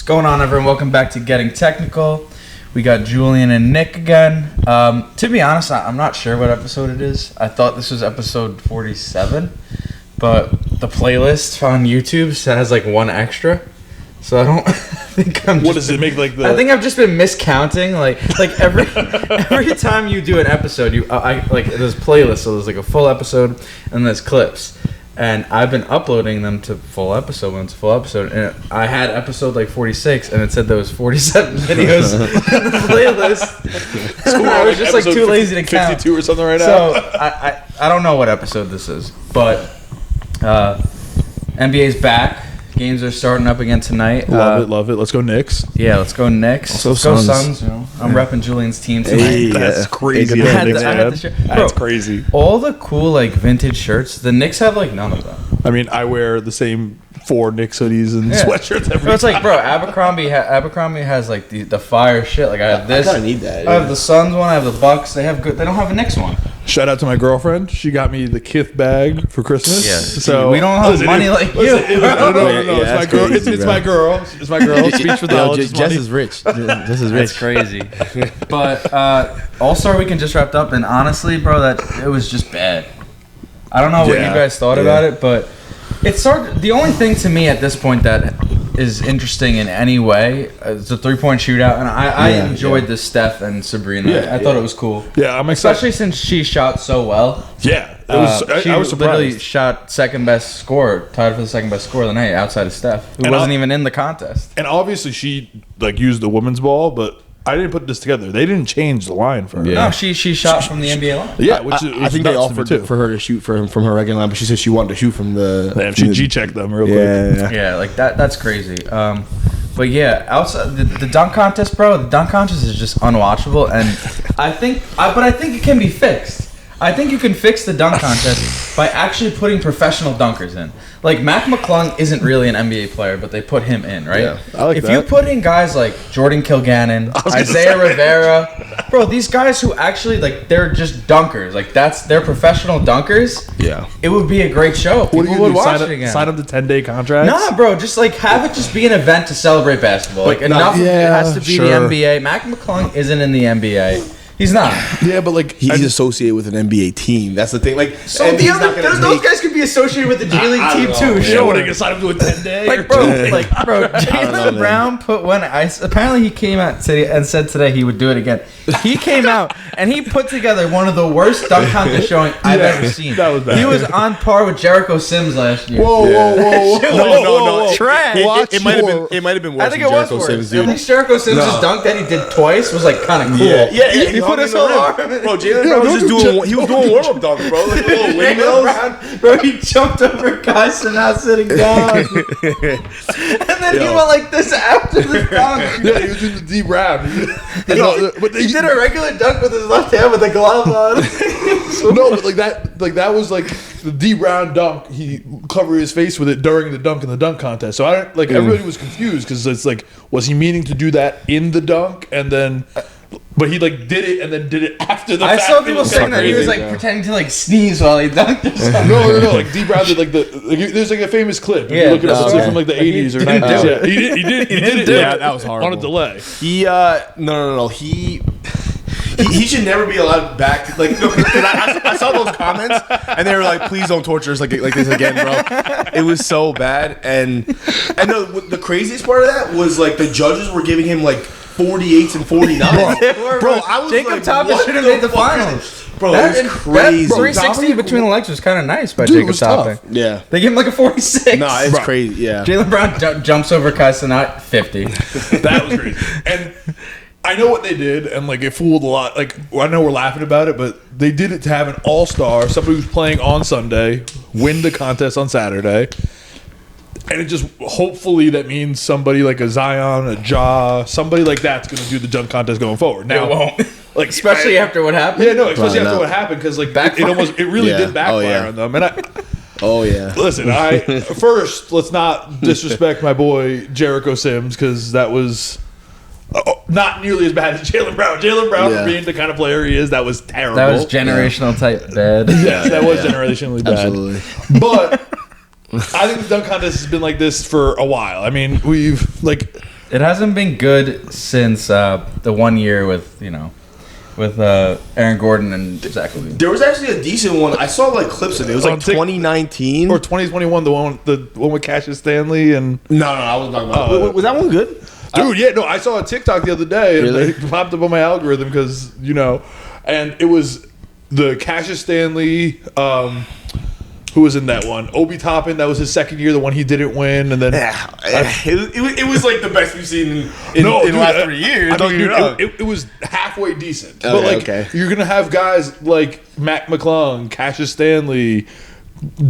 What's going on, everyone? Welcome back to Getting Technical. We got Julian and Nick again. To be honest, I'm not sure what episode it is. I thought this was episode 47, but the playlist on YouTube has like one extra. So I don't think I'm. What does it make like the? I think I've just been miscounting. Like every time you do an episode, I like there's playlists. So there's like a full episode and there's clips. And I've been uploading them to full episode when it's a full episode. And I had episode like 46, and it said there was 47 videos in the playlist. So I was just like too lazy to count. 52 or something right now. So I don't know what episode this is, but NBA's back. Games are starting up again tonight. Love it. Let's go Knicks. Yeah, let's go Knicks. Let's go Suns. You know, I'm repping Julian's team tonight. Hey, that's crazy. That's crazy. All the cool like vintage shirts. The Knicks have like none of them. I mean, I wear the same 4 Knicks hoodies and sweatshirts every time. It's like, bro, Abercrombie has like the fire shit. Like I have this. I need that. I have the Suns one. I have the Bucks. They have good. They don't have a Knicks one. Shout out to my girlfriend. She got me the Kith bag for Christmas. Yeah. So we don't have money like you. No. It's my girl. It's my girl. It's my girl. Speech pathologist. Jess is rich. Jess is rich. That's crazy. But All-Star Weekend just wrapped up, and honestly, bro, it was just bad. I don't know what you guys thought about it, but the only thing to me at this point that is interesting in any way is the 3-point shootout, and I enjoyed the Steph and Sabrina. I thought it was cool. Yeah, I'm excited. Especially since she shot so well. Yeah, I was surprised. Literally shot second best score, tied for the second best score of the night outside of Steph, who wasn't even in the contest. And obviously she like used the women's ball, but I didn't put this together. They didn't change the line for her. Yeah. No, she shot from the NBA line. Yeah, I think they offered for her to shoot from her regular line, but she said she wanted to shoot from the. Damn, she G-checked them real quick. Yeah, like that's crazy. But yeah, outside the dunk contest, bro. The dunk contest is just unwatchable, and I think it can be fixed. I think you can fix the dunk contest by actually putting professional dunkers in. Like, Mac McClung isn't really an NBA player, but they put him in, right? Yeah, I like if that. you put in guys like Jordan Kilgannon, Isaiah Rivera, bro, these guys who actually, like, they're just dunkers. Like, they're professional dunkers. Yeah. It would be a great show. People would watch it again. Sign up to 10-day contracts? Nah, bro, just, like, have it just be an event to celebrate basketball. Like, enough it has to be the NBA. Mac McClung isn't in the NBA. He's not. Yeah, but like he's associated with an NBA team. That's the thing. Like, so those guys could be associated with the G League team too. Sure, what are you gonna sign him to a 10-day? Like, bro, Jaylen Brown put one ice. Apparently, he came out today and said today he would do it again. He came out and he put together one of the worst dunk contest showing I've ever seen. That was bad. He was on par with Jericho Sims last year. Whoa. No. Trash. It might have been worse. I think it was worse. Sims, dude. At least Jericho Sims' dunk that he did twice was like kind of cool. Yeah. He put his whole arm in it. Bro, Jaylen Brown was just doing warm-up dunks, bro. Like little windmills. Bro, he jumped over guys and now sitting down. And then he went like this after the dunk. Yeah, he was in the deep round. He did a regular dunk with his left hand with a glove on. No, but that was like the deep round dunk. He covered his face with it during the dunk in the dunk contest. So everybody was confused because it's like, was he meaning to do that in the dunk and then? But he like did it and then did it after the fact. I saw people saying that he was like pretending to like sneeze while he dunked or something. No. Like Deep Brown did there's like a famous clip. If you look it up, it's from like the 80s or 90s. Yeah, he did it. Yeah, that was horrible. On a delay. He no. He should never be allowed back. Like, I saw those comments and they were like, "Please don't torture us like this again, bro." It was so bad, and no, the craziest part of that was like the judges were giving him like 48s and 49s. Bro, I was Jacob like, Thomas should have made the finals. Bro, that was crazy. That 360 between the legs was kind of nice by Jacob Toppin. Yeah. They gave him like a 46. Nah, it's crazy, yeah. Jaylen Brown jumps over Kai Cenat, 50. That was crazy. And I know what they did, and like it fooled a lot. Like, I know we're laughing about it, but they did it to have an all-star, somebody who's playing on Sunday, win the contest on Saturday. And it just, hopefully that means somebody like a Zion, a Ja, somebody like that's going to do the dunk contest going forward. Now, it won't. Like, especially after what happened. Yeah, no, especially after what happened, because like it really did backfire on them. And listen, first, let's not disrespect my boy Jericho Sims, because that was not nearly as bad as Jaylen Brown. Jaylen Brown, for being the kind of player he is, that was terrible. That was generational type bad. Yes, that was generationally bad. Absolutely. But I think the dunk contest has been like this for a while. I mean, we've like It hasn't been good since the 1 year with Aaron Gordon and Zach LaVine. There was actually a decent one. I saw like clips of it. It was like 2019 or 2021. The one with Cassius Stanley and no, I wasn't talking about. Was that one good? Dude, yeah, no. I saw a TikTok the other day and it popped up on my algorithm because and it was the Cassius Stanley. Who was in that one? Obi Toppin. That was his second year, the one he didn't win, and then it was like the best we've seen in the last 3 years. It was halfway decent, but you're gonna have guys like Mac McClung, Cassius Stanley,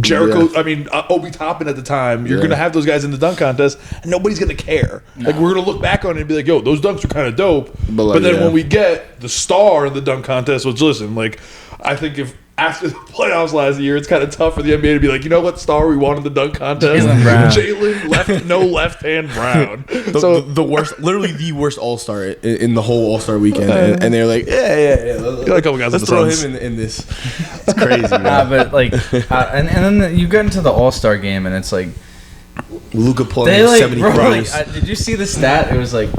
Jericho. Yeah. I mean, Obi Toppin at the time. You're gonna have those guys in the dunk contest, and nobody's gonna care. No. Like we're gonna look back on it and be like, "Yo, those dunks were kind of dope." But then when we get the star in the dunk contest, which listen, like I think if. After the playoffs last year, it's kind of tough for the NBA to be like, you know what star we won in the dunk contest? Jalen left-hand Brown. The worst, literally the worst All-Star in the whole All-Star weekend. And they're like, yeah. Got a couple guys let's throw him in this. It's crazy, man. But like, and then you get into the All-Star game, and it's like Luka pulling 70 throws. Did you see the stat? It was like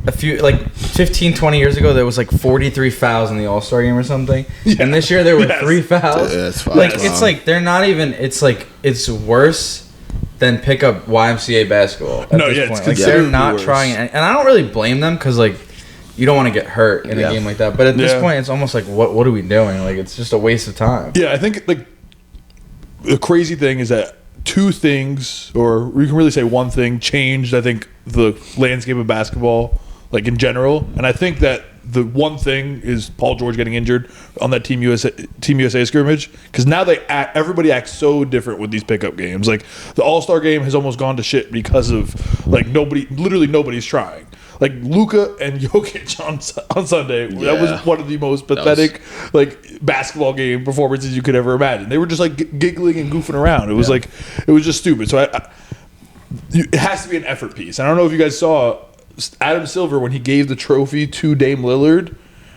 a few 15, 20 years ago there was like 43 fouls in the All-Star game or something. Yeah. And this year there were 3 fouls. That's fine. It's like they're not even it's worse than pickup YMCA basketball at this point. Like they're not worse. Trying and I don't really blame them cuz like you don't want to get hurt in a game like that. But at this point it's almost like what are we doing? Like it's just a waste of time. Yeah, I think like the crazy thing is that 2 things or we can really say one thing changed I think the landscape of basketball like in general, and I think that the one thing is Paul George getting injured on that Team USA scrimmage because now everybody acts so different with these pickup games. Like the All-Star game has almost gone to shit because of like nobody's trying. Like Luka and Jokic on Sunday, that was one of the most pathetic like basketball game performances you could ever imagine. They were just like giggling and goofing around. It was like it was just stupid. So it has to be an effort piece. I don't know if you guys saw. Adam Silver, when he gave the trophy to Dame Lillard,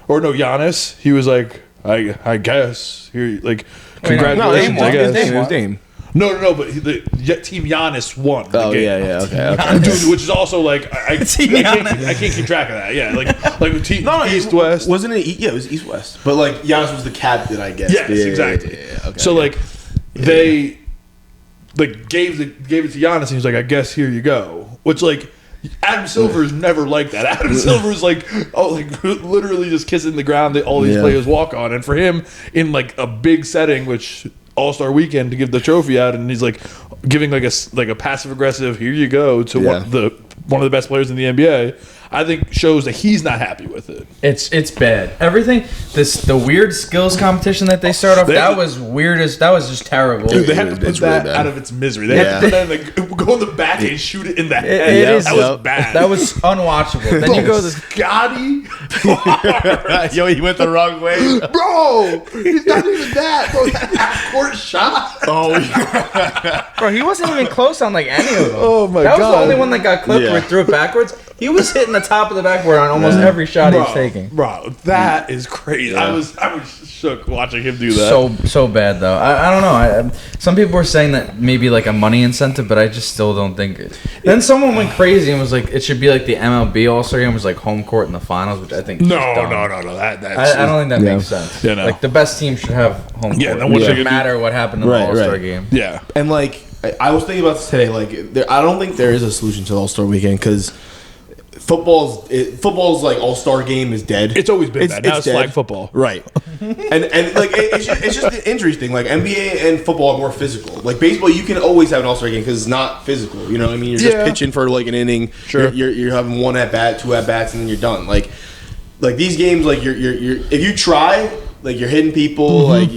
or no, Giannis, he was like, I guess. Here, like, congratulations, I guess. It was Dame. No, but Team Giannis won the game. Yeah, okay. Dude, which is also like, I can't keep track of that. Yeah, like East, West. Wasn't it? Yeah, it was East, West. But like, Giannis was the captain, I guess. Yes, exactly. Yeah, okay, so like, they like gave it to Giannis, and he was like, I guess here you go. Which like, Adam Silver is never like that. Adam Silver is like literally just kissing the ground that all these players walk on. And for him, in like a big setting, which All-Star Weekend to give the trophy out, and he's like giving like a passive aggressive "here you go" to one of the best players in the NBA. I think shows that he's not happy with it. It's bad. Everything the weird skills competition that they start off that was just terrible. Dude, they had to put that out of its misery. They had to put that in go in the back and shoot it in the head. That was bad. That was unwatchable. Then you go to Scotty. Yo, he went the wrong way. Bro, he's not even that. Bro, he had a half-court shot. Bro, he wasn't even close on like any of them. Oh my god. That was the only one that got clipped where he threw it backwards. He was hitting the top of the backboard on almost every shot he was taking. Bro, that is crazy. I was shook watching him do that. So bad though. I don't know. Some people were saying that maybe like a money incentive, but I just still don't think it. Then someone went crazy and was like, it should be like the MLB All-Star Game was like home court in the finals, which I think No. I don't think that makes sense. Yeah, no. Like the best team should have home court. Then what doesn't matter what happened in the All-Star game. Yeah, and like I was thinking about this today. Like I don't think there is a solution to the All-Star Weekend because. Football's like All-Star game is dead. It's always been that. Now it's flag football, right? and like it's just the injuries thing. Like NBA and football are more physical. Like baseball, you can always have an All-Star game because it's not physical. You know what I mean? You're just pitching for like an inning. Sure. You're having 1 at bat, 2 at bats, and then you're done. Like these games, like you're if you try, like you're hitting people, like.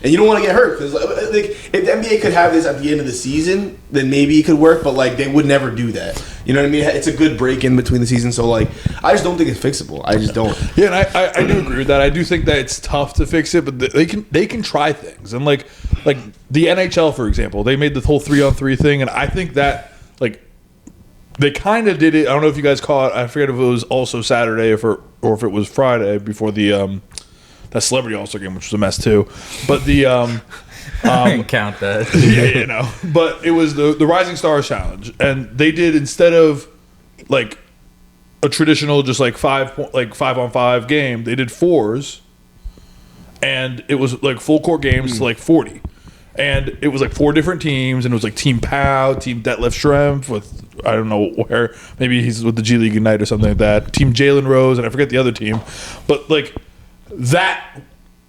And you don't want to get hurt because, like, if the NBA could have this at the end of the season, then maybe it could work. But like, they would never do that. You know what I mean? It's a good break in between the season. So like, I just don't think it's fixable. I just don't. Yeah, and I do agree with that. I do think that it's tough to fix it, but they can try things. And like the NHL, for example, they made the whole 3-on-3 thing, and I think that like they kind of did it. I don't know if you guys caught. I forget if it was also Saturday or if it was Friday before the. That Celebrity All-Star game, which was a mess too, but the I didn't count that. Yeah, But it was the Rising Stars Challenge, and they did instead of like a traditional just like 5-on-5 game. They did 4s, and it was like full court games to like 40. And it was like 4 different teams, and it was like Team Pow, Team Detlef Schrempf with, I don't know where, maybe he's with the G League Ignite or something like that, Team Jalen Rose, and I forget the other team. But like that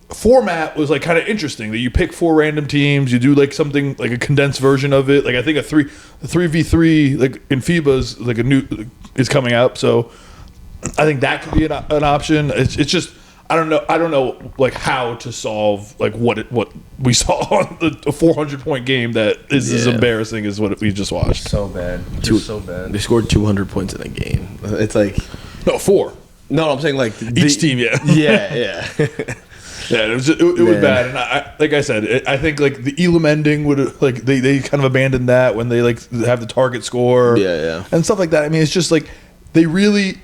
format was like kind of interesting, that you pick 4 random teams, you do like something like a condensed version of it. Like I think a 3v3 like in FIBA's like a new is coming out, so I think that could be an option. It's just I don't know like how to solve like what we saw on a 400-point game that is as embarrassing as what we just watched. So bad. So bad. They scored 200 points in a game. It's like 4. No, I'm saying like Each team, yeah. Yeah. Yeah, it was bad, and I like I said, I think like the Elam ending would like they kind of abandoned that when they like have the target score, and stuff like that. I mean, it's just like they really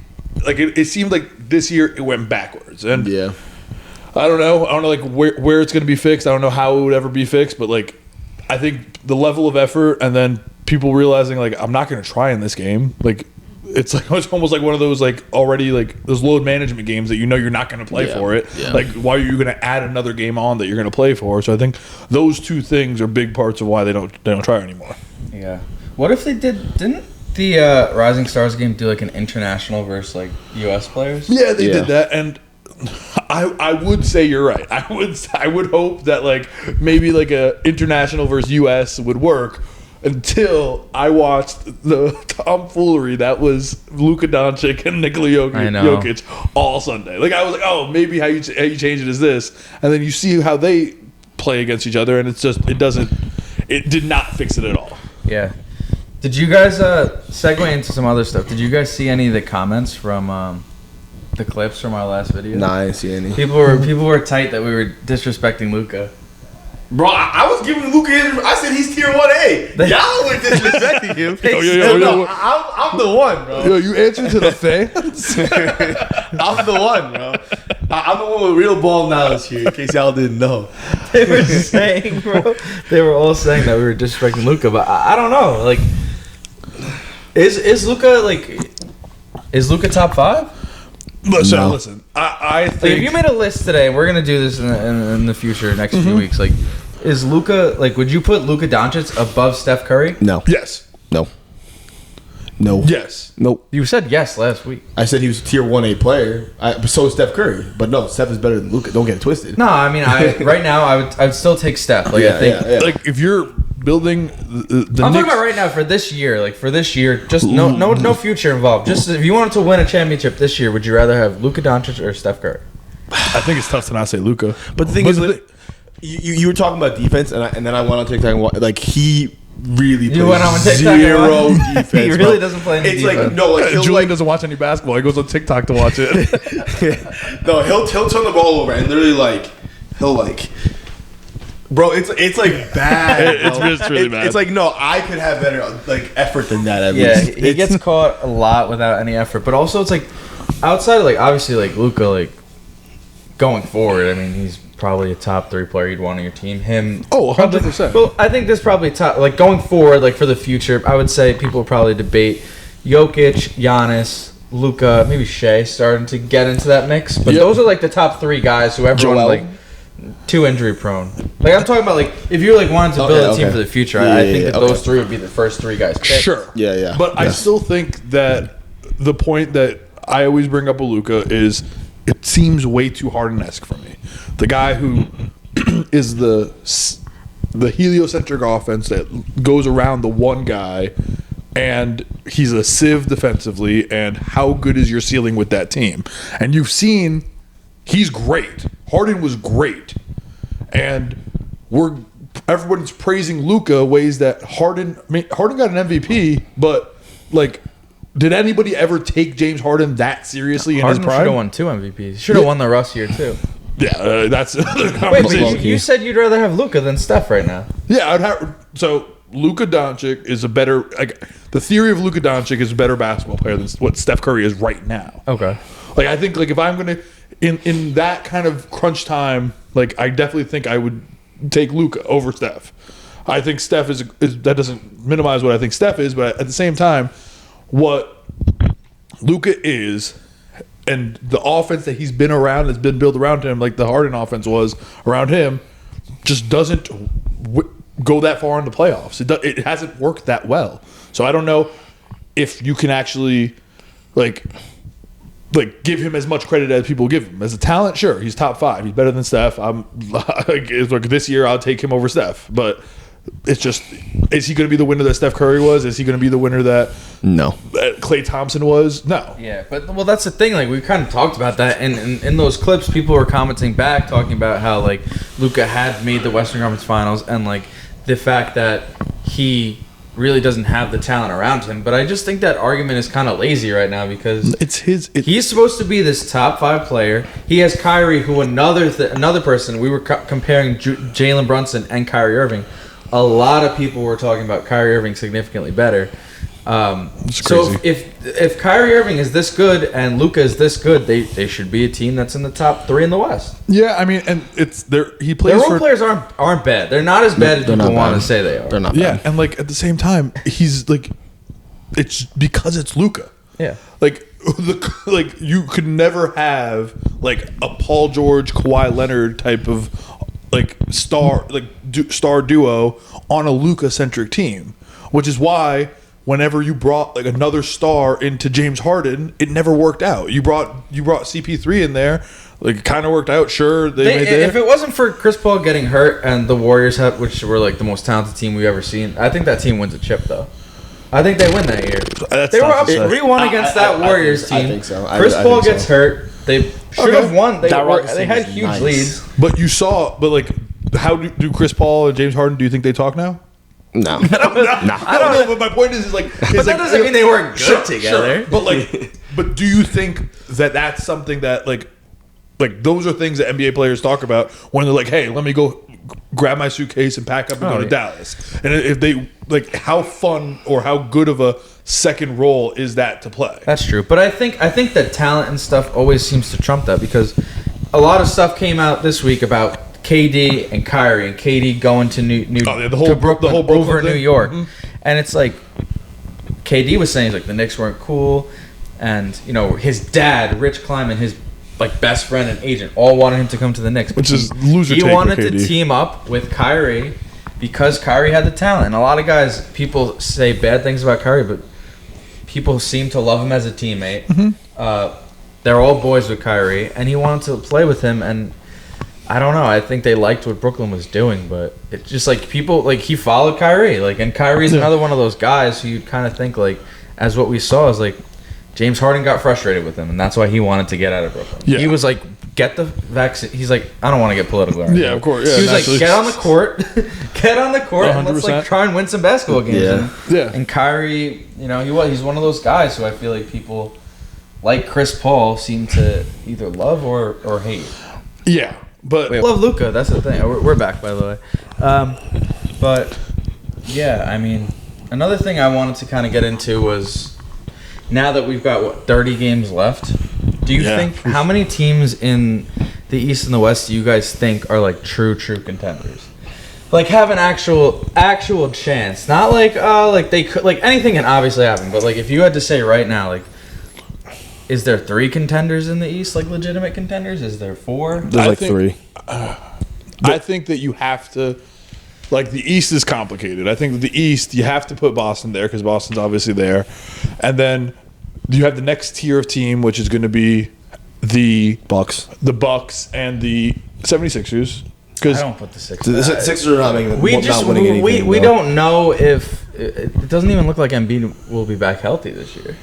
like it seemed like this year it went backwards, and I don't know like where it's going to be fixed. I don't know how it would ever be fixed, but like I think the level of effort and then people realizing like I'm not going to try in this game, like. It's like it's almost like one of those like already like those load management games that you know you're not going to play for it. Yeah. Like why are you going to add another game on that you're going to play for? So I think those 2 things are big parts of why they don't try anymore. Yeah. What if they didn't the Rising Stars game do like an international versus like U.S. players? Yeah, they did that, and I would say you're right. I would hope that like maybe like a international versus U.S. would work. Until I watched the tomfoolery that was Luka Doncic and Nikola Jokic all Sunday. Like I was like, oh, maybe how you change it is this, and then you see how they play against each other, and it did not fix it at all. Yeah. Did you guys segue into some other stuff? Did you guys see any of the comments from the clips from our last video? Nah, I didn't see any. People were tight that we were disrespecting Luka. Bro, I was giving Luka his. I said he's tier 1A. Y'all were disrespecting him. I'm the one, bro. Yo, you answer to the fans? I'm the one, bro. I'm the one with real ball knowledge here, in case y'all didn't know. They were saying, bro. They were all saying that we were disrespecting Luka, but I don't know. Like, is Luka top 5? Listen. I think if you made a list today, we're gonna do this in the future, next few weeks. Like, is Luka would you put Luka Doncic above Steph Curry? No. Yes. No. Yes. Nope. You said yes last week. I said he was a tier 1A player. So is Steph Curry, but no, Steph is better than Luka. Don't get it twisted. No, I mean, right now I would still take Steph. Like I think, like if you're building the I'm Knicks, talking about right now for this year. Like for this year, just no future involved. Just if you wanted to win a championship this year, would you rather have Luka Doncic or Steph Curry? I think it's tough to not say Luka. But the thing is, you were talking about defense, and then I went on TikTok and like he really plays went on TikTok zero defense. He really doesn't play any defense. Like no, like Julian doesn't watch any basketball. He goes on TikTok to watch it. No, he'll turn the ball over and literally like he'll like. Bro, it's like bad. It's really bad. It's like no, I could have better like effort than that. At least. He gets caught a lot without any effort. But also, it's like outside of like obviously like Luka, like going forward. I mean, he's probably a top 3 player you'd want on your team. Him. Oh, 100%. Well, I think this probably top like going forward, like for the future. I would say people would probably debate Jokic, Giannis, Luka, maybe Shea starting to get into that mix. But those are like the top 3 guys who everyone like. Too injury prone. Like I'm talking about, like if you like wanted to build a team for the future, I think that those 3 would be the first 3 guys picked. Sure. Yeah. But I still think that the point that I always bring up with Luka is it seems way too Harden-esque for me. The guy who is the heliocentric offense that goes around the one guy, and he's a sieve defensively. And how good is your ceiling with that team? And you've seen. He's great. Harden was great, and everyone's praising Luka ways that Harden. I mean, Harden got an MVP, but like, did anybody ever take James Harden that seriously in his prime? Harden should have won 2 MVPs. Should have won the Russ year too. Yeah, that's another Wait, conversation. but you said you'd rather have Luka than Steph right now. Yeah, I'd have. So Luka Doncic is a better. Like, the theory of Luka Doncic is a better basketball player than what Steph Curry is right now. Okay. Like I think like if I'm gonna. In that kind of crunch time, like I definitely think I would take Luka over Steph. I think Steph is that doesn't minimize what I think Steph is, but at the same time, what Luka is, and the offense that he's been around has been built around him, like the Harden offense was around him, just doesn't go that far in the playoffs. It hasn't worked that well. So I don't know if you can actually like give him as much credit as people give him. As a talent, sure, he's top 5. He's better than Steph. I'm like this year I'll take him over Steph. But it's just, is he going to be the winner that Steph Curry was? Is he going to be the winner that Klay Thompson was? No. Yeah, but that's the thing. Like we kind of talked about that, and in those clips, people were commenting back, talking about how like Luka had made the Western Conference Finals, and like the fact that he really doesn't have the talent around him. But I just think that argument is kind of lazy right now because he's supposed to be this top 5 player. He has Kyrie, who another person we were comparing Jalen Brunson and Kyrie Irving. A lot of people were talking about Kyrie Irving significantly better. So if Kyrie Irving is this good and Luka is this good, they should be a team that's in the top 3 in the West. Yeah, I mean, and it's he plays. Their role players aren't bad. They're not as bad as people want to say they are. They're not Yeah, bad. and like at the same time, he's like, it's because it's Luka. Yeah. Like you could never have like a Paul George, Kawhi Leonard type of like star duo on a Luka centric team, which is why whenever you brought like another star into James Harden, it never worked out. You brought CP3 in there, like it kind of worked out. Sure, if it wasn't for Chris Paul getting hurt and the Warriors which were like the most talented team we've ever seen, I think that team wins a chip though. I think they win that year. They were up 3-1 against that Warriors team. I think so. Chris Paul gets hurt. They should have won. They had huge leads. But you saw, how do Chris Paul and James Harden? Do you think they talk now? No. I don't know. But my point is like, but that doesn't mean they weren't good together. Sure. But do you think that that's something that like those are things that NBA players talk about when they're like, hey, let me go grab my suitcase and pack up and go to Dallas? And if they like, how fun or how good of a second role is that to play? That's true, but I think that talent and stuff always seems to trump that because a lot of stuff came out this week about KD and Kyrie and KD going to Brooklyn over New York, and it's like KD was saying like the Knicks weren't cool, and his dad Rich Kleiman, his like best friend and agent, all wanted him to come to the Knicks, which is loser. He wanted to team up with Kyrie because Kyrie had the talent. And a lot of guys, people say bad things about Kyrie, but people seem to love him as a teammate. Mm-hmm. They're all boys with Kyrie, and he wanted to play with him. And I don't know. I think they liked what Brooklyn was doing, but it's just like people like he followed Kyrie, like, and Kyrie's another one of those guys who you kind of think like, as what we saw is like. James Harden got frustrated with him, and that's why he wanted to get out of Brooklyn. Yeah. He was like, get the vaccine. He's like, I don't want to get political. Right yeah, of course. Yeah, he was like, get on the court. And let's like try and win some basketball games. Yeah. And Kyrie, he's one of those guys who I feel like people like Chris Paul seem to either love or hate. Yeah, but... I love Luka. That's the thing. We're back, by the way. But, yeah, I mean, another thing I wanted to kind of get into was... Now that we've got 30 games left, do you think how many teams in the East and the West do you guys think are like true contenders? Like have an actual chance, not like like they could, like anything can obviously happen, but like if you had to say right now, like is there 3 contenders in the East, like legitimate contenders? Is there 4? There's 3. I think that you have to. Like, the East is complicated. I think that the East, you have to put Boston there because Boston's obviously there. And then you have the next tier of team, which is going to be the Bucks and the 76ers. I don't put the Sixers. The Sixers are not winning anything. We don't know if... It doesn't even look like Embiid will be back healthy this year.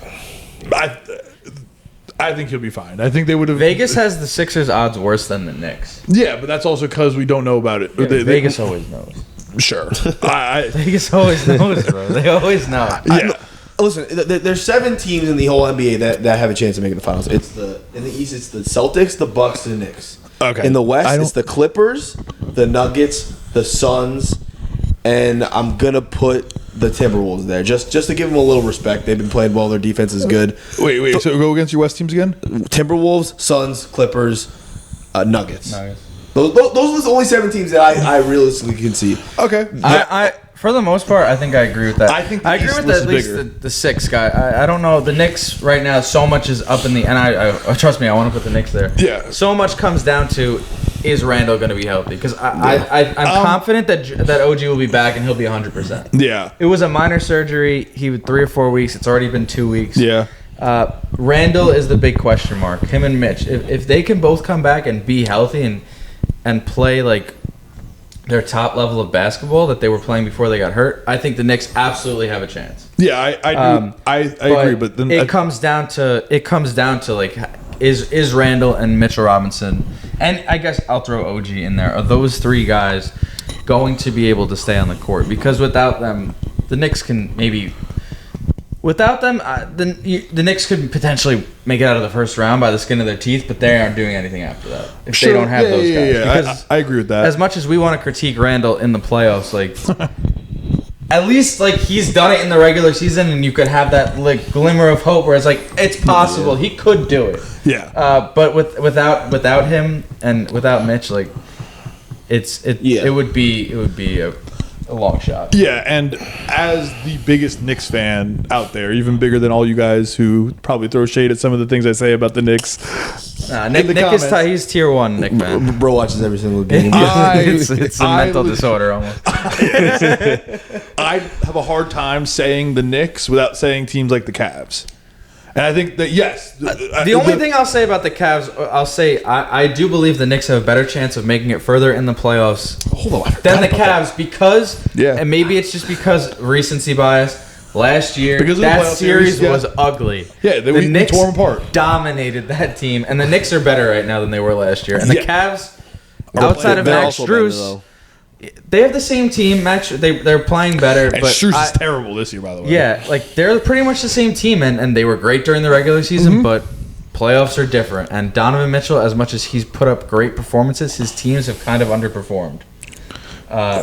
I think he'll be fine. I think they would have... Vegas has the Sixers odds worse than the Knicks. Yeah, but that's also because we don't know about it. Yeah, Vegas always knows. Sure. Vegas always knows, bro. They always know. Yeah. Listen, there's 7 teams in the whole NBA that have a chance of making the finals. In the East, it's the Celtics, the Bucks, and the Knicks. Okay. In the West, it's the Clippers, the Nuggets, the Suns, and I'm gonna put the Timberwolves there just to give them a little respect. They've been playing well. Their defense is good. Wait. So go against your West teams again? Timberwolves, Suns, Clippers, Nuggets. Those are the only 7 teams that I realistically can see. Okay. For the most part, I think I agree with that. I think the I agree East with list at is least bigger. the sixth guy. I don't know. The Knicks right now, so much is up in the. And I trust me, I want to put the Knicks there. Yeah. So much comes down to, is Randall going to be healthy? Because I'm confident that OG will be back and he'll be 100%. Yeah. It was a minor surgery. He was 3 or 4 weeks. It's already been 2 weeks. Yeah. Randall is the big question mark. Him and Mitch. If they can both come back and be healthy and play like their top level of basketball that they were playing before they got hurt, I think the Knicks absolutely have a chance. Yeah, I do. I agree, but then it comes down to like, is Randall and Mitchell Robinson, and I guess I'll throw OG in there. Are those 3 guys going to be able to stay on the court? Because without them, the Knicks can maybe. Without them, the Knicks could potentially make it out of the first round by the skin of their teeth, but they aren't doing anything after that if they don't have those guys. Yeah. Because I agree with that. as much as we want to critique Randall in the playoffs, like at least like he's done it in the regular season, and you could have that like glimmer of hope where it's like it's possible he could do it. Yeah. But without him and without Mitch, like it would be a long shot. Yeah, and as the biggest Knicks fan out there, even bigger than all you guys who probably throw shade at some of the things I say about the Knicks. Nick is he's tier 1 Nick fan. Bro watches every single game. It's a mental disorder almost. I have a hard time saying the Knicks without saying teams like the Cavs. And I think that, yes. The only thing I'll say about the Cavs, I'll say I do believe the Knicks have a better chance of making it further in the playoffs than the Cavs because, and maybe it's just because recency bias. Last year, because that series was ugly. Yeah, the Knicks tore them apart. Dominated that team, and the Knicks are better right now than they were last year. And the Cavs, outside of Max Strus, they have the same team. They're playing better. And but Strus is terrible this year, by the way. Yeah, like they're pretty much the same team, and they were great during the regular season, but playoffs are different. And Donovan Mitchell, as much as he's put up great performances, his teams have kind of underperformed.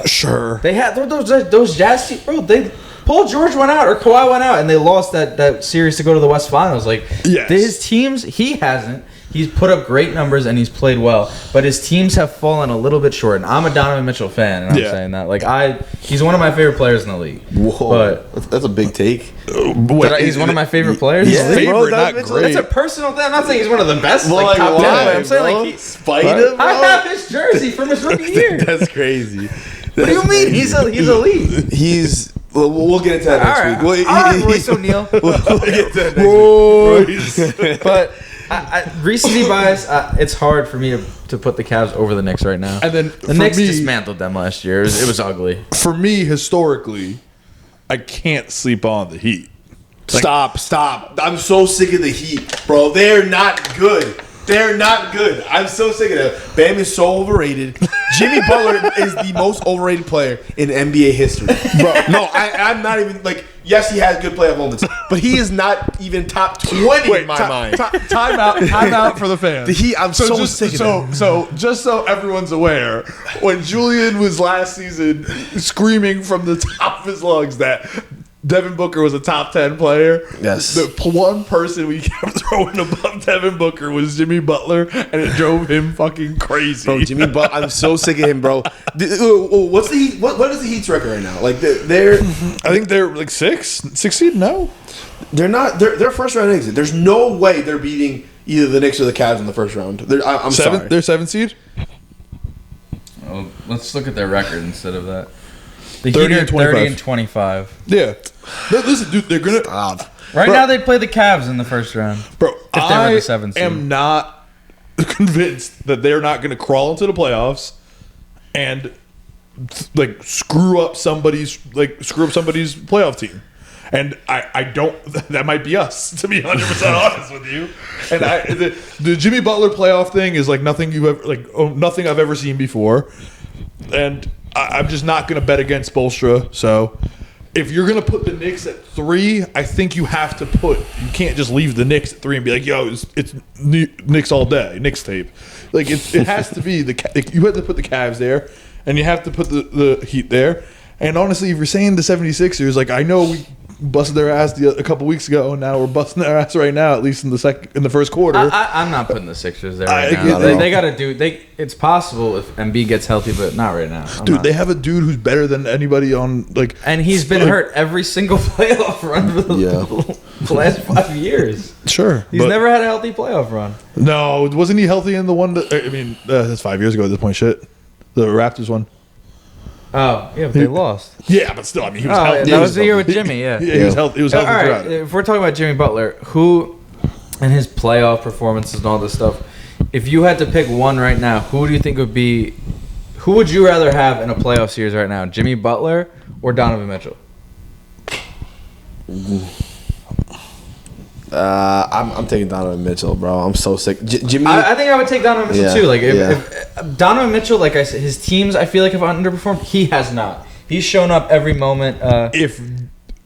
Sure. They had those Jazz teams, bro. Paul George went out or Kawhi went out, and they lost that series to go to the West Finals. Like his teams, he hasn't. He's put up great numbers and he's played well, but his teams have fallen a little bit short. And I'm a Donovan Mitchell fan, and I'm saying that. Like he's one of my favorite players in the league. Whoa, but that's a big take. He's one of my favorite players. Yeah, in the league. Favorite, not great. That's a personal thing. I'm not saying he's one of the best. Well, like top 10. I'm saying bro? like Spider, I have his jersey from his rookie year. That's crazy. What do you mean? He's elite. He's. We'll get into that next week. All right, Royce O'Neal. We'll get into that next week. But recency bias, it's hard for me to put the Cavs over the Knicks right now. And then the Knicks dismantled them last year. It was ugly. For me, historically, I can't sleep on the Heat. Stop. I'm so sick of the Heat, bro. They're not good. I'm so sick of them. Bam is so overrated. Jimmy Butler is the most overrated player in NBA history. Bro, no, I'm not even like. Yes, he has good playoff moments, but he is not even top 20 in my mind. Time out for the fans. The Heat, I'm so sick of them. So just so everyone's aware, when Julian was last season screaming from the top of his lungs that Devin Booker was a top 10 player. Yes. The one person we kept throwing above Devin Booker was Jimmy Butler, and it drove him fucking crazy. Bro, Jimmy Butler, I'm so sick of him, bro. What's the Heat? What is the Heat's record right now? Like they're I think they're like six seed. No, they're not. They're first round exit. There's no way they're beating either the Knicks or the Cavs in the first round. I'm sorry. They're 7 seed. Oh, let's look at their record instead of that. The 30 Heat are and 25. 30 and 25. Yeah. Listen, dude, they're gonna. Right now, they play the Cavs in the first round. Bro, if they were the 7th seed. am not convinced that they're not going to crawl into the playoffs and like screw up somebody's playoff team. And I don't. That might be us, to be 100% honest with you. And the Jimmy Butler playoff thing is like nothing nothing I've ever seen before. And I'm just not going to bet against Spoelstra. So if you're going to put the Knicks at 3, I think you have to you can't just leave the Knicks at 3 and be like, yo, it's Knicks all day, Knicks tape. Like it has to be you have to put the Cavs there, and you have to put the Heat there. And honestly, if you're saying the 76ers, like I know busted their ass a couple weeks ago, and now we're busting their ass right now. At least in the first quarter. I'm not putting the Sixers there right now. They got to do. It's possible if Embiid gets healthy, but not right now. They have a dude who's better than anybody on and he's been hurt every single playoff run for the last 5 years. Sure, he's never had a healthy playoff run. No, wasn't he healthy in the one? That's 5 years ago at this point. Shit, the Raptors one. Oh, yeah, but they lost. Yeah, but still, he was healthy. That was the year with Jimmy, yeah. He was healthy. He was healthy all throughout right, if we're talking about Jimmy Butler, who and his playoff performances and all this stuff, if you had to pick one right now, who do you think would be? Who would you rather have in a playoff series right now, Jimmy Butler or Donovan Mitchell? I'm taking Donovan Mitchell, bro. I'm so sick. Jimmy, I think I would take Donovan Mitchell too. Like if Donovan Mitchell, like I said, his teams I feel like have underperformed. He has not. He's shown up every moment. If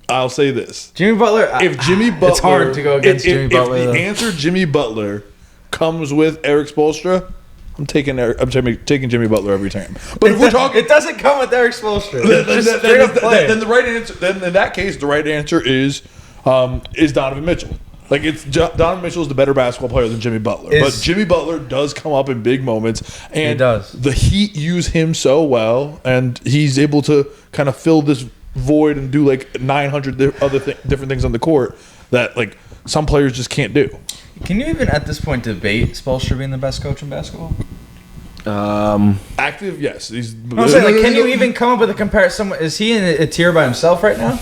I'll say this, Jimmy Butler. If Jimmy Butler, it's hard to go against Jimmy Butler. If the answer Jimmy Butler comes with Eric Spoelstra, I'm taking Jimmy Butler every time. But if we're talking, it doesn't come with Eric Spoelstra. Then the right answer. Then in that case, the right answer is Donovan Mitchell. Like Donovan Mitchell is the better basketball player than Jimmy Butler, but Jimmy Butler does come up in big moments, and he does. The Heat use him so well, and he's able to kind of fill this void and do like 900 other different things on the court that like some players just can't do. Can you even at this point debate Spoelstra being the best coach in basketball? Active, yes. I'm saying, can you even come up with a comparison? Is he in a tier by himself right now?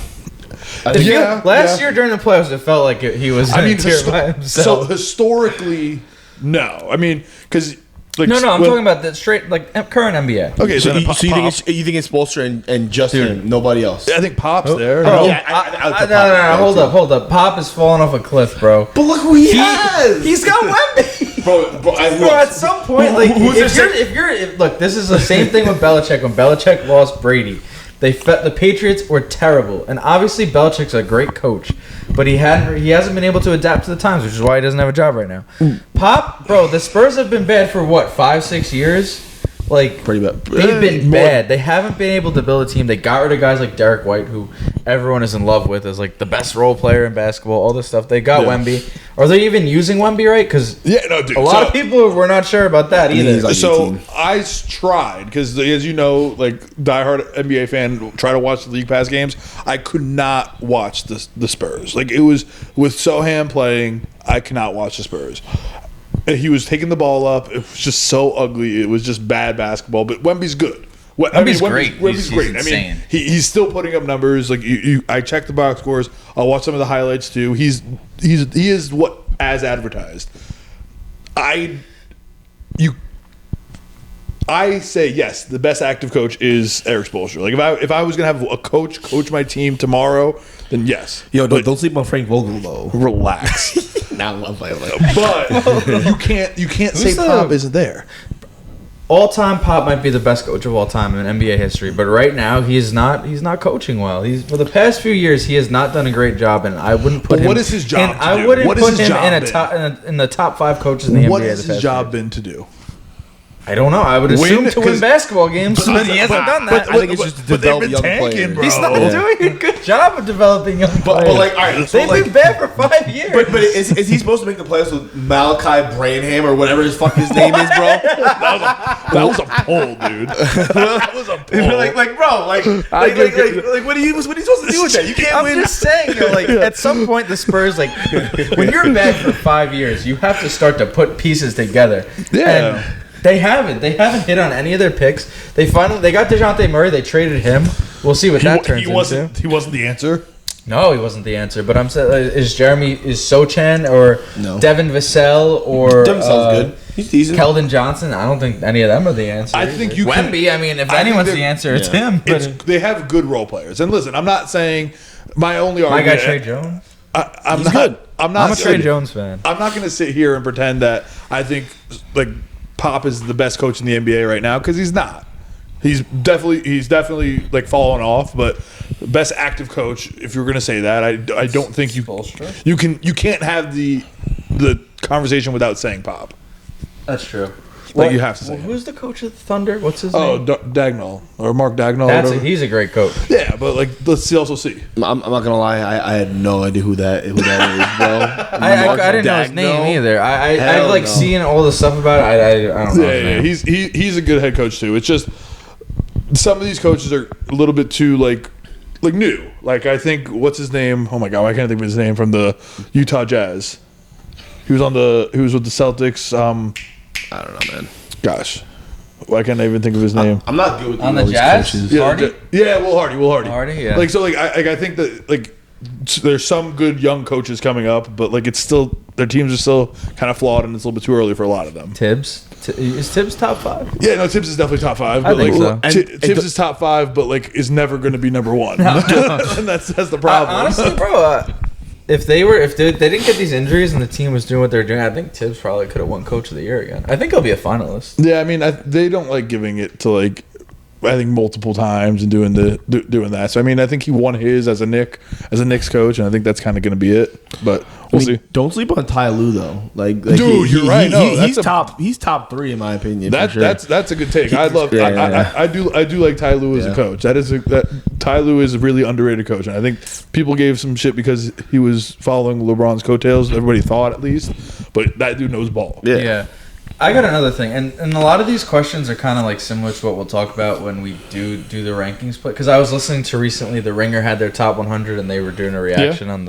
Last year during the playoffs, it felt like he was in a tier by himself. So historically, no. I mean, because I'm talking about the straight current NBA. Okay, so you think it's Spoelstra and just him, nobody else? I think Pop's there. No, hold up. Pop is falling off a cliff, bro. But look who he has. He's got Wemby. Bro, at some point, look, this is the same thing with Belichick. When Belichick lost Brady, the Patriots were terrible, and obviously Belichick's a great coach, but he hasn't been able to adapt to the times, which is why he doesn't have a job right now. Pop, bro, the Spurs have been bad for what, 5-6 years? Like, pretty bad. They've been bad. They haven't been able to build a team. They got rid of guys like Derek White, who everyone is in love with as like the best role player in basketball. All this stuff. They got Wemby. Are they even using Wemby right? Because a lot of people were not sure about that either. Like so I tried because, as you know, like diehard NBA fan, try to watch the League Pass games. I could not watch the Spurs. Like it was with Sohan playing. I cannot watch the Spurs. He was taking the ball up. It was just so ugly. It was just bad basketball. But Wemby's good. Wemby's great. Wemby's great. Insane. I mean, he's still putting up numbers. Like I check the box scores. I'll watch some of the highlights too. He is what as advertised. I say yes. The best active coach is Eric Spoelstra. Like if I was gonna have a coach my team tomorrow, then yes. Yo, don't sleep on Frank Vogel though. Relax. Now I'm playing. But you can't say Pop isn't there. All-time Pop might be the best coach of all time in NBA history, but right now he's not coaching well. For the past few years he has not done a great job, and I wouldn't put him. What is his job? I wouldn't put him in the top 5 coaches in the NBA. What has his job been to do? I don't know. I would assume to win basketball games, but he hasn't done that. I think it's just to develop young players. He's not doing a good job of developing young players. But like, all right, they've been bad for 5 years. But is he supposed to make the playoffs with Malachi Branham or whatever his name is, bro? That was a poll, dude. That was a poll. like, bro, what are you supposed to do with that? You can't win. I'm just saying, at some point the Spurs, when you're bad for 5 years, you have to start to put pieces together. Yeah. And they haven't hit on any of their picks. They got DeJounte Murray. They traded him. We'll see what that turns into. He wasn't the answer. No, he wasn't the answer. But I'm saying, is Sochan or Devin Vassell or Devin Vassell's good. He's decent. Keldon Johnson? I don't think any of them are the answer. I think Wemby. If anyone's the answer, it's him. They have good role players. And listen, I'm not saying my only argument. My guy Trey Jones. I'm good. I'm a Trey Jones fan. I'm not going to sit here and pretend that I think Pop is the best coach in the NBA right now, because he's not. He's definitely fallen off, but best active coach, if you're going to say that, I don't think you can't have the conversation without saying Pop. That's true. Like you have to say. Who's the coach of the Thunder? What's his Oh, name? Dagnall or Mark Dagnall. He's a great coach. Yeah, but like let's also see. I'm not gonna lie, I had no idea who that is, bro. I didn't know his name either. I've like seen all the stuff about it. I don't know. Yeah, he's a good head coach too. It's just some of these coaches are a little bit too like new. Like I think what's his name? Oh my god, I can't think of his name from the Utah Jazz. He was with the Celtics. I don't know, man. Gosh, why can't I even think of his name? I'm not good with On all the these Jazz? coaches. Yeah, Hardy? Will Hardy. Hardy, yeah. Like so, like I think that like there's some good young coaches coming up, but like it's still their teams are still kind of flawed, and it's a little bit too early for a lot of them. Tibbs? Is Tibbs top 5? Yeah, no, Tibbs is definitely top 5. I But think like, so. Tibbs is top 5, but like is never going to be number 1. And that's the problem. Honestly, bro, if they didn't get these injuries and the team was doing what they're doing, I think Tibbs probably could have won Coach of the Year again. I think he'll be a finalist. Yeah, I mean, they don't like giving it to like I think multiple times and doing that. So I mean, I think he won his as a Knicks coach, and I think that's kind of going to be it. But we'll see. Don't sleep on Ty Lue though. Like dude, you're right. No, he's top 3 in my opinion. That's a good take. I do like Ty Lue as a coach. Ty Lue is a really underrated coach, and I think people gave some shit because he was following LeBron's coattails. Everybody thought at least, but that dude knows ball. Yeah. I got another thing, and a lot of these questions are kind of like similar to what we'll talk about when we do the rankings. Because I was listening to recently, The Ringer had their top 100, and they were doing a reaction on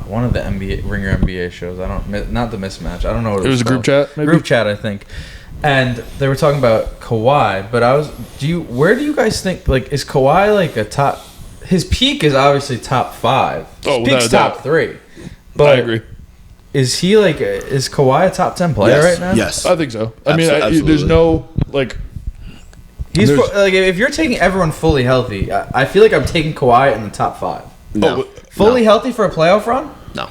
one of the Ringer NBA shows. Not the mismatch. I don't know what it was. A group chat. Maybe? Group chat, I think. And they were talking about Kawhi, but where do you guys think, like, is Kawhi like a top? His peak is obviously top 5. His peak's top 3. But I agree. Is Kawhi a top 10 player right now? Yes, I think so. I mean, absolutely. There's no like. Like if you're taking everyone fully healthy, I feel like I'm taking Kawhi in the top 5. No. Fully healthy for a playoff run? No.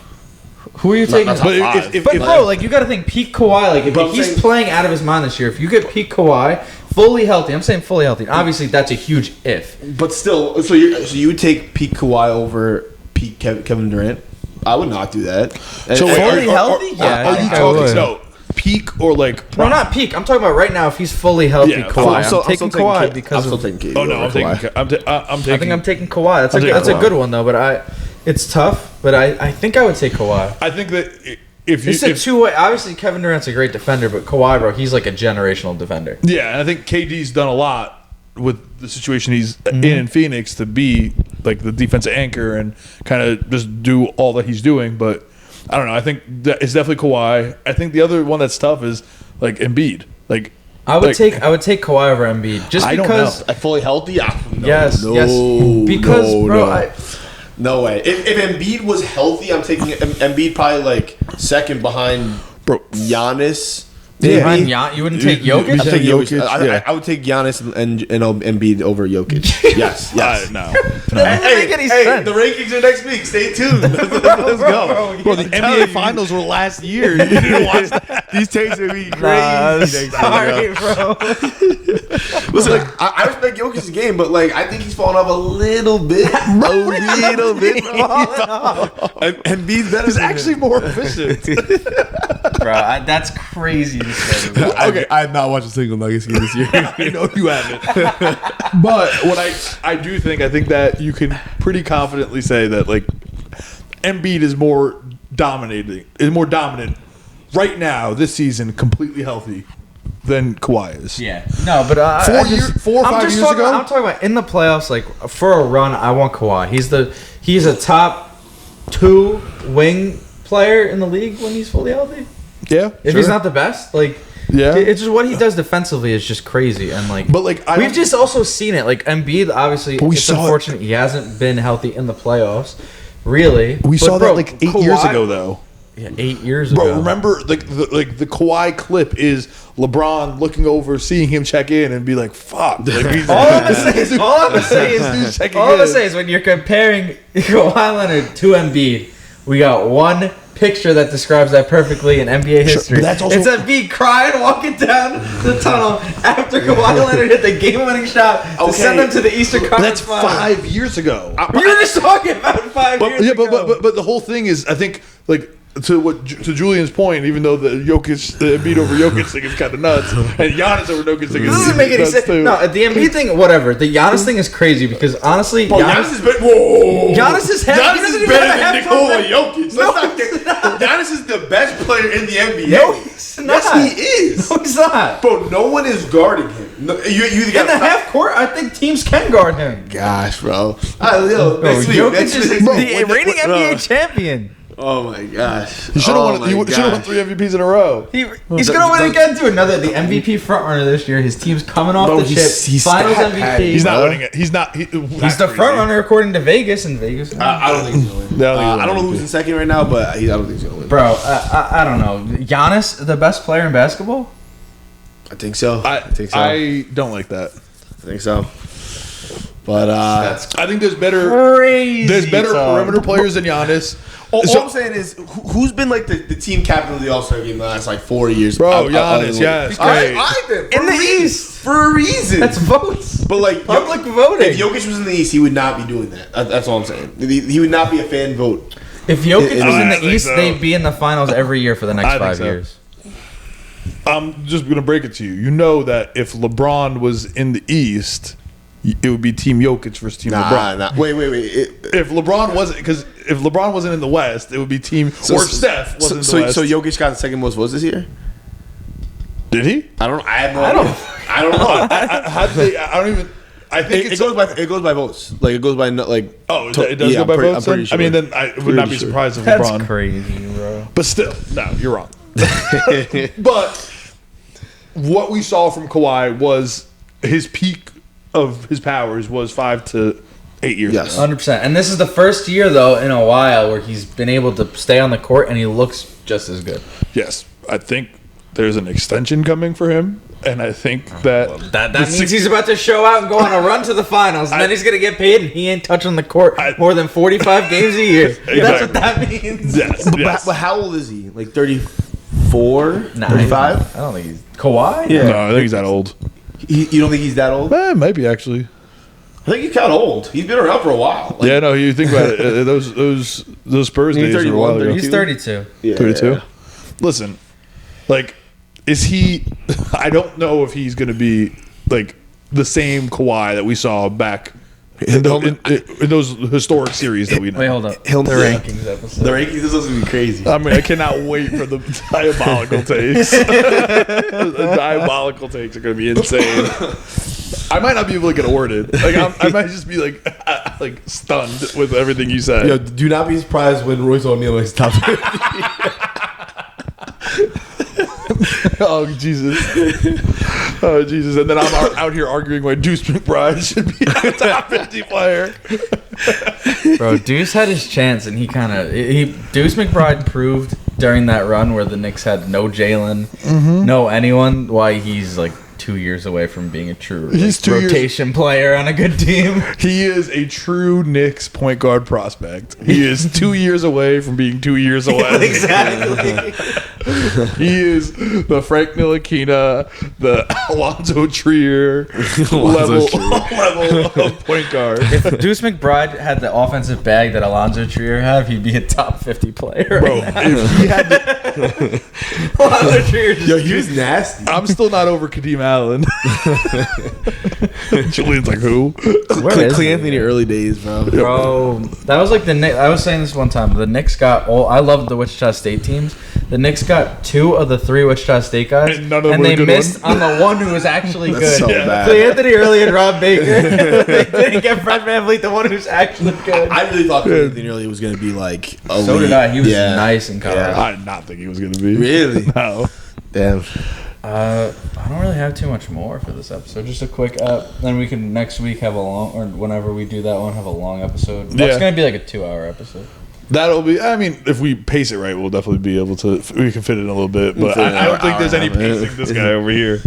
Who are you taking? Not top 5. But bro, like you got to think peak Kawhi. Like if he's playing out of his mind this year, if you get peak Kawhi fully healthy, I'm saying fully healthy. Obviously, that's a huge if. But still, so you would take peak Kawhi over peak Kevin Durant? I would not do that. So fully healthy? Yeah. Are you talking peak or like? No, not peak. I'm talking about right now. If he's fully healthy, Yeah, Kawhi. I'm taking Kawhi because I'm of. still taking KD. Oh no, I'm taking. I think I'm taking Kawhi. That's a good one though. But it's tough. But I think I would take Kawhi. I think that if It's a two-way. Obviously, Kevin Durant's a great defender, but Kawhi, bro, he's like a generational defender. Yeah, and I think KD's done a lot with the situation he's in Phoenix to be like the defensive anchor and kind of just do all that he's doing. But I don't know. I think that it's definitely Kawhi. I think the other one that's tough is like Embiid. Like I would take Kawhi over Embiid just because fully healthy. Yes. Because bro, no way. If Embiid was healthy, I'm taking Embiid probably like second behind Giannis. Yeah, you wouldn't take Jokic? I'd take Jokic. Yeah. I would take Giannis and Embiid over Jokic. Yes. No. That doesn't make any sense. The rankings are next week. Stay tuned. Let's go. Bro, the NBA Finals were last year. You didn't watch that. These takes are be crazy. Sorry, bro. Listen, like, I respect Jokic's game, but like I think he's falling off a little bit. A little bit. And Embiid's better. He's actually more efficient. Bro, that's crazy to say. Okay, I have not watched a single Nuggets game this year. I know you haven't. But what I think that you can pretty confidently say that like Embiid is more dominant right now this season, completely healthy than Kawhi is. Yeah. No, but 4 or 5 years ago. I'm talking about in the playoffs, like for a run, I want Kawhi. He's a top 2 wing player in the league when he's fully healthy. Yeah. If he's not the best, like yeah, it's just what he does defensively is just crazy, and like, but like we've just also seen it. Like Embiid, obviously, it's unfortunate he hasn't been healthy in the playoffs. Really, we saw that like 8 years ago, though. Yeah, 8 years ago. Bro, remember the Kawhi clip is LeBron looking over, seeing him check in, and be like, "Fuck!" Like, all I'm gonna say is when you're comparing Kawhi Leonard to Embiid, we got one picture that describes that perfectly in NBA history. But that's also, it's Embiid crying walking down the tunnel after Kawhi Leonard hit the game-winning shot to send them to the Eastern Conference. That's 5 years ago. You were just talking about 5 years ago. But the whole thing is, I think like to Julian's point, even though the Embiid over Jokic thing is kind of nuts, and Giannis over Jokic thing is This doesn't make any nuts sense. too. No, the Embiid thing, whatever. The Giannis thing is crazy because honestly, Giannis is better. Whoa. Giannis is Giannis is better than Nikola No, Jokic. he's not. Giannis is the best player in the NBA. No, he's not. Yes, he is. No, he's not. Bro, no one is guarding him. No, you either In got the half court, I think teams can guard him. Gosh, bro. Next week. Jokic Next is week. the reigning NBA champion. Oh my gosh. He should have won 3 MVPs in a row. He's gonna win again too. The MVP frontrunner this year. His team's coming off Bro, the he's ship. Finals stat MVP. padded. He's not winning it. He's not. He's the frontrunner according to Vegas, and Vegas. I don't think he's gonna win. I don't know who's in second right now, but I don't think he's gonna win. Bro, I don't know. Giannis, the best player in basketball? I think so. I think so. I don't like that. I think so. But I think there's better. Crazy. There's better perimeter players than Giannis. all I'm saying is, who's been like the team captain of the All-Star game the last like 4 years? Bro, Giannis, yes, great. In the East. for a reason. That's votes. But like Public voting. If Jokic was in the East, he would not be doing that. That's all I'm saying. He would not be a fan vote. If Jokic was in I the think East, so. they'd be in the finals every year for the next I think 5 so. years. I'm just gonna break it to you. You know that if LeBron was in the East, it would be Team Jokic versus Team LeBron. Nah. Wait. If LeBron wasn't in the West, it would be Team. Or if Steph wasn't in the West. So Jokic got the second most votes this year? Did he? I don't know. I don't know. I don't even. I think It goes by votes. Like it goes by like. Oh, it does go by votes. I'm pretty Then? sure. I mean, then I would not be surprised if That's LeBron. crazy, bro. But still, no, you're wrong. But what we saw from Kawhi was his peak of his powers was 5 to 8 years Yes. ago. 100%. And this is the first year, though, in a while where he's been able to stay on the court and he looks just as good. Yes, I think there's an extension coming for him, and I think that That means he's about to show out and go on a run to the finals, and then he's going to get paid, and he ain't touching the court more than 45 games a year. That's what that means. yes. But how old is he? Like 34? Nah, 35? I don't think he's... Kawhi? Yeah. No, I think he's that old. You don't think he's that old? Might be actually. I think he's kind of old. He's been around for a while. Like, Yeah, no, you think about it. Those Spurs He's days were a while 31, ago. He's 32. yeah. 32. Listen, like, is he? I don't know if he's going to be like the same Kawhi that we saw back in those historic series that we know. Wait, hold up. He'll The yeah. rankings episode. The rankings, this is going to be crazy. I mean, I cannot wait for the diabolical takes. The diabolical takes are going to be insane. I might not be able to get awarded. Like I might just be like stunned with everything you said. Yo, do not be surprised when Royce O'Neal is top 50. Oh Jesus! Oh Jesus! And then I'm out here arguing why Deuce McBride should be a top 50 player. Bro, Deuce had his chance, and Deuce McBride proved during that run where the Knicks had no Jalen, no anyone, why he's like 2 years away from being a true rotation player on a good team. He is a true Knicks point guard prospect. He is 2 years away from being 2 years away. Exactly. He is the Frank Ntilikina, the Alonzo Trier level of point guard. If Deuce McBride had the offensive bag that Alonzo Trier have, he'd be a top 50 player. Bro, if he had Alonzo Trier just... Yo, he was nasty. I'm still not over Kadeem Allen. Julian's like, who? Clay Anthony early days, bro. Bro, that was like the Knicks. I was saying this one time. The Knicks got I love the Wichita State teams. The Knicks got 2 of the 3 Wichita State guys, And none of them and were they good missed ones. on the one who was actually That's good. so bad. Clay Anthony early and Rob Baker. They didn't get Fred VanVleet, the one who's actually good. I really thought Clay Anthony early was going to be like elite. So did I. He was nice in college. I did not think he was going to be. Really? No. Damn. I don't really have too much more for this episode. Just a quick then we can next week have a long, or whenever we do that one, have a long episode. That's Yeah. going to be like a 2-hour episode. That'll be. I mean, if we pace it right, we'll definitely be able to. We can fit it in a little bit, but fit it in I don't an think there's hour any and a half, pacing this guy over here.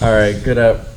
All right, good up.